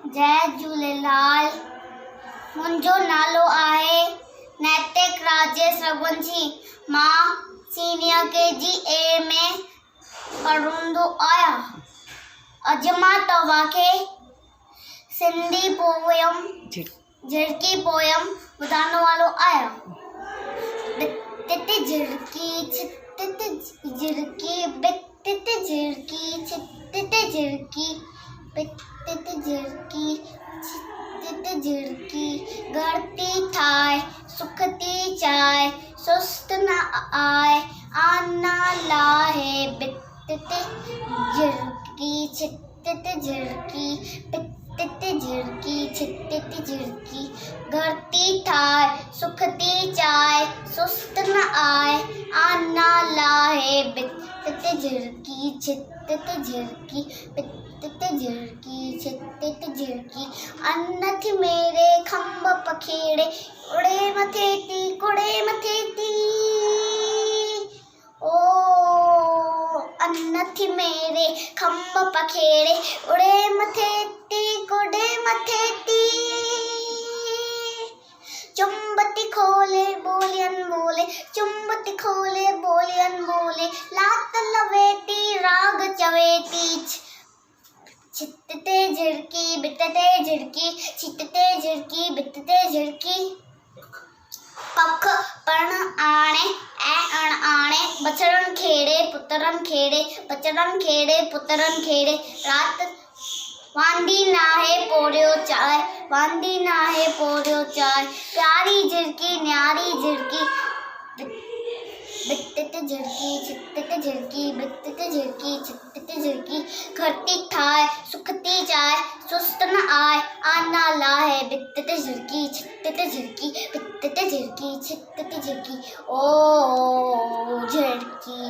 जय झूलेलाल। मुंहिंजो नालो आहे नैतिक रघुवंशी। मां सीनियर KG A में पढ़ंदो आहियां। अॼु मां तव्हांखे सिंधी पोयम झिड़की पोयम ॿुधाइण वारो आहियां। बित झिड़की छित झिड़की बित झिड़की छित झिड़की बित झिड़की छित झिड़की घरती ठाए सुखती चाय सुस्त न आए आना लाहे बित झिड़की छित झिड़की बित झिड़की छित झिड़की घरती ठाए सुखती चाय सुस्त न आए आना लाहे बित झिड़की छित झिड़की बित झिड़की छित झिड़की अन्न थी मेरे खंभ पखेड़े उड़े मथे ती कुड़े मथे ती ओ अन्न थी मेरे खंभ पखेड़े उड़े मथे ती कुड़े मथे ती चुंबती खोले बोलियन बोले चुंबती खोले बोलियन बोले लात लवेती राग चवेती छितते झिड़की बितते झिड़की छितते झिड़की बितते झिड़की कख पण आणे ऐं अण आणे बछड़न खेड़े पुत्रन खेड़े बछड़न खेड़े पुत्रन खेड़े रात वांदी नाहे पोरियो चाय वांदी नाहे पोरियो चाय प्यारी झिड़की न्यारी झिड़की बित झिड़की छित झिड़की बित झिड़की छित झिड़की घरती ठाए सुखती जाए सुस्त न आए आना लाहे बित झिड़की छित झिड़की बित झिड़की छित झिड़की ओ झिड़की